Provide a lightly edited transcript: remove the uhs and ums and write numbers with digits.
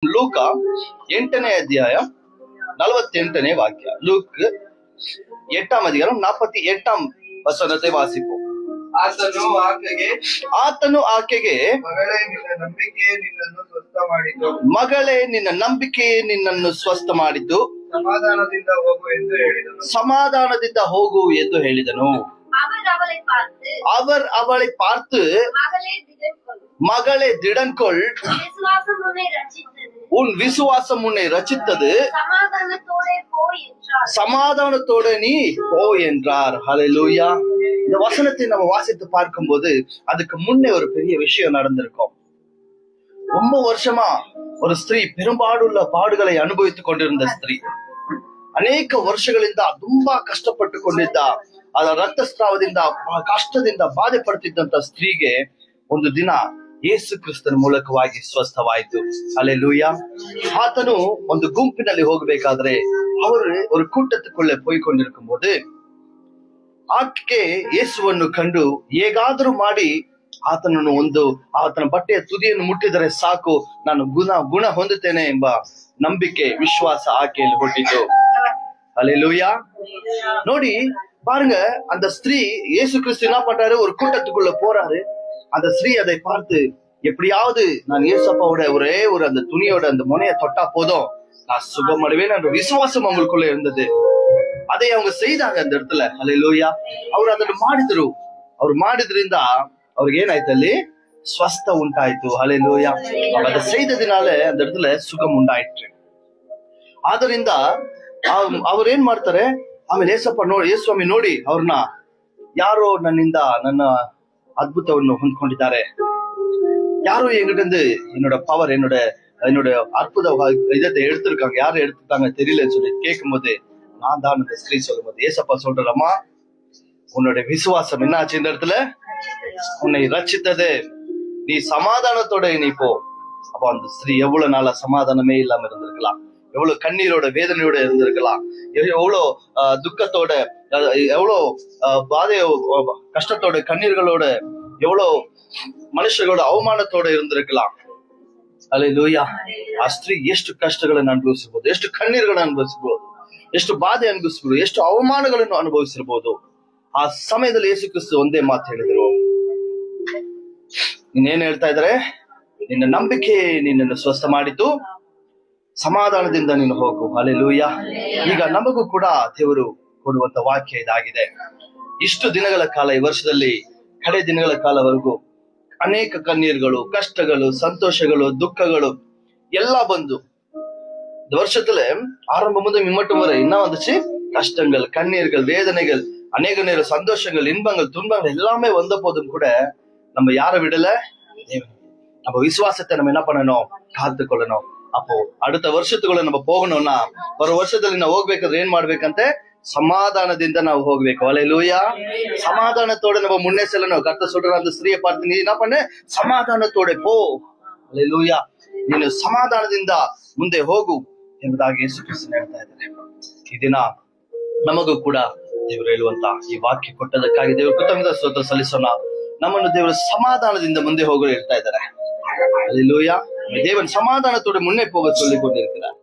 ಲೂಕ 8ನೇ ಅಧ್ಯಾಯ 48ನೇ ವಾಕ್ಯ. ಲೂಕ್ 8ಾம் அதிகாரம் 48ாம் ವಚನத்தை ವಾಸಿಪು. ಆತನು ಆಕೆಗೆ, ಮಗಳೇ, ನಿನ್ನ ನಂಬಿಕೆ ನಿನ್ನನ್ನು ಸ್ವಸ್ಥ ಮಾಡಿತು, ಸಮಾಧಾನದಿಂದ ಹೋಗು ಎಂದು ಹೇಳಿದನು. அவர் அவளை பார்த்து, மகளே திடன்கொள், உன் விசுவாசம் உன்னை ரட்சித்தது, சமாதானத்தோட நீ போ என்றார். ஹல்லேலூயா. இந்த வசனத்தை நம்ம வாசித்து பார்க்கும்போது அதுக்கு முன்னே ஒரு பெரிய விஷயம் நடந்திருக்கும். ரொம்ப வருஷமா ஒரு ಸ್ತ್ರೀ பெரும்பாடுள்ள பாடுகளை ಅನುಭವಿಸಿಕೊಂಡು கொண்டிருந்த ಸ್ತ್ರೀ, ಅನೇಕ ವರ್ಷಗಳಿಂದ ತುಂಬಾ ಕಷ್ಟಪಟ್ಟುಕೊಂಡಿದ್ದ, ಅದರ ರಕ್ತಸ್ರಾವದಿಂದ ಕಷ್ಟದಿಂದ ಬಾಧೆ ಪಡ್ತಿದ್ದಂತ ಸ್ತ್ರೀಗೆ ಒಂದು ದಿನ ಯೇಸು ಕ್ರಿಸ್ತನ ಮೂಲಕವಾಗಿ ಸ್ವಸ್ಥವಾಯಿತು. ಹಲ್ಲೇಲೂಯಾ. ಆತನು ಒಂದು ಗುಂಪಿನಲ್ಲಿ ಹೋಗಬೇಕಾದ್ರೆ ಅವರು ஒரு கூட்டத்துக்குள்ளே போய்ಕೊಂಡಿರುக்கும்போது ಆಕೆ ಯೇಸುವನ್ನು ಕಂಡು ಹೇಗಾದ್ರೂ ಮಾಡಿ ಆತನ ಬಟ್ಟೆಯ ತುದಿಯನ್ನು ಮುಟ್ಟಿದರೆ ಸಾಕು, ನಾನು ಗುಣ ಹೊಂದುತ್ತೇನೆ ಎಂಬ ನಂಬಿಕೆ, ವಿಶ್ವಾಸ ಆಕೆಯಲ್ಲಿ ಹುಟ್ಟಿತು. ஹல்லேலூயா. ನೋಡಿ பாருங்க, அந்த ஸ்திரீ இயேசு கிறிஸ்து என்ன பண்றாரு, ஒரு கூட்டத்துக்குள்ள போறாரு. அந்த ஸ்திரீ அதை பார்த்து, எப்படியாவது நான் இயேசப்பாவோட ஒரே ஒரு அந்த துணியோட அந்த முனையை தொட்டா போதும், நான் சுகமடைவேன் என்ற விசுவாசம் அவங்களுக்குள்ள இருந்தது. அதை அவங்க செய்தாங்க அந்த இடத்துல. ஹல்லேலூயா. ಅವ್ರು ಅದನ್ನು ಮಾಡಿದ್ರು. ಅವ್ರು ಮಾಡಿದ್ರಿಂದ ಅವ್ರಿಗೆ ಏನಾಯ್ತು, ಅಲ್ಲಿ ಸ್ವಸ್ಥ ಉಂಟಾಯ್ತು. ஹல்லேலூயா. அதை செய்ததினால அந்த இடத்துல சுகம் ಉಂಟಾಯ್ತು. ಆದ್ದರಿಂದ ಅವ್ರು ಏನ್ ಮಾಡ್ತಾರೆ, ಆಮೇಲೆ ಯೇಸುಸ್ವಾಮಿ ನೋಡಿ ಅವ್ರನ್ನ, ಯಾರೋ ನನ್ನ அற்புதವನ್ನು ಹೊಂದ್ಕೊಂಡಿದ್ದಾರೆ, யாரோ எங்கிட்ட என்னோட பவர், என்னோட அற்புத இதத்தை எடுத்திருக்காங்க, யாரும் எடுத்துட்டாங்க தெரியலன்னு சொல்லி கேட்கும் போது, நான் தான் அந்த ஸ்திரீ சொல்லும் போது ஏசப்பா சொல்றமா, உன்னோட விசுவாசம் என்ன ஆச்சு, இந்த இடத்துல உன்னை ரட்சித்தது, நீ சமாதானத்தோட நீ போ. அப்ப அந்த ஸ்திரீ எவ்வளவு நாளா சமாதானமே இல்லாம இருந்திருக்கலாம், எவ்வளவு கண்ணீரோட வேதனையோட இருந்திருக்கலாம், எவ்வளவு துக்கத்தோட, எவ்வளவு பாதையோ கஷ்டத்தோட கண்ணீர்களோட, எவ்வளவு ಮನುಷ್ಯಗಳ ಅವಮಾನತೋಡ இருந்திருக்கலாம். ಹಲ್ಲೇಲೂಯಾ. ಆ ಸ್ತ್ರೀ ಎಷ್ಟು ಕಷ್ಟಗಳನ್ನು ಅನುಭವಿಸಿರ್ಬೋದು, ಎಷ್ಟು ಕಣ್ಣೀರುಗಳನ್ನು ಅನುಭವಿಸಿರ್ಬೋದು, ಎಷ್ಟು ಬಾಧೆ ಅನುಭವಿಸಿರ್ಬೋದು, ಎಷ್ಟು ಅವಮಾನಗಳನ್ನು ಅನುಭವಿಸಿರ್ಬೋದು. ಆ ಸಮಯದಲ್ಲಿ ಯೇಸು ಕ್ರಿಸ್ತ ಒಂದೇ ಮಾತು ಹೇಳಿದ್ರು, ನೀನೇನ್ ಹೇಳ್ತಾ ಇದ್ದಾರೆ, ನಿನ್ನ ನಂಬಿಕೆ ನಿನ್ನನ್ನು ಸ್ವಸ್ಥ ಮಾಡಿತು, ಸಮಾಧಾನದಿಂದ ನೀನು ಹೋಗು. ಹಲ್ಲೇಲೂಯಾ. ಈಗ ನಮಗೂ ಕೂಡ ದೇವರು ಕೊಡುವಂತ ವಾಕ್ಯ ಇದಾಗಿದೆ. ಇಷ್ಟು ದಿನಗಳ ಕಾಲ, ಈ ವರ್ಷದಲ್ಲಿ ಕಡೆ ದಿನಗಳ ಕಾಲವರೆಗೂ ಅನೇಕ ಕಣ್ಣೀರುಗಳು, ಕಷ್ಟಗಳು, ಸಂತೋಷಗಳು, ದುಃಖಗಳು எல்லாம் ಬಂದು இந்த வருஷத்துல ஆரம்பம் முதல் இம்மட்டும் வரை என்ன வந்துச்சு, கஷ்டங்கள், கண்ணீர்கள், வேதனைகள், அநேக நேரம் சந்தோஷங்கள், இன்பங்கள், துன்பங்கள் எல்லாமே வந்த போதும் கூட நம்ம யாரை விடல, நம்ம விசுவாசத்தை நம்ம என்ன பண்ணணும், ಕಾತುಕೊಳ್ಳணும். அப்போ அடுத்த ವರ್ಷத்துக்குள்ள நம்ம போகணும்னா, ஒரு ವರ್ಷದಲ್ಲಿ ನಾವು ಹೋಗ್ಬೇಕಾದ್ರೆ ಏನ್ ಮಾಡ್ಬೇಕಂತೆ, ಸಮಾಧಾನದಿಂದ ನಾವು ಹೋಗ್ಬೇಕು. ஹல்லேலூயா. சமாதானத்தோட நம்ம முன்னே செல்லணும். கர்த்தர் சொல்ற அந்த ஸ்திரியை பார்த்து, நீ என்ன பண்ண, ಸಮಾಧಾನத்தோட போ. ஹல்லேலூயா. ನೀನು ಸಮಾಧಾನದಿಂದ ಮುಂದೆ ಹೋಗು ಎಂಬುದಾಗಿ ಯೇಸು ಕ್ರಿಸ್ತನು ಹೇಳ್ತಾ ಇದ್ದಾರೆ. ಈ ದಿನ ನಮಗೂ ಕೂಡ ದೇವರು ಹೇಳುವಂತ ಈ ವಾಕ್ಯ ಕೊಟ್ಟದಕ್ಕಾಗಿ ದೇವರು ಕೃತಜ್ಞತಾ ಸ್ತೋತ್ರ ಸಲ್ಲಿಸೋಣ. ನಮ್ಮನ್ನು ದೇವರು ಸಮಾಧಾನದಿಂದ ಮುಂದೆ ಹೋಗಲು ಹೇಳ್ತಾ ಇದ್ದಾರೆ. ஹல்லேலூயா. தேவன் சமாதானத்தோட முன்னே போக சொல்லிக் கொண்டிருக்கிறார்.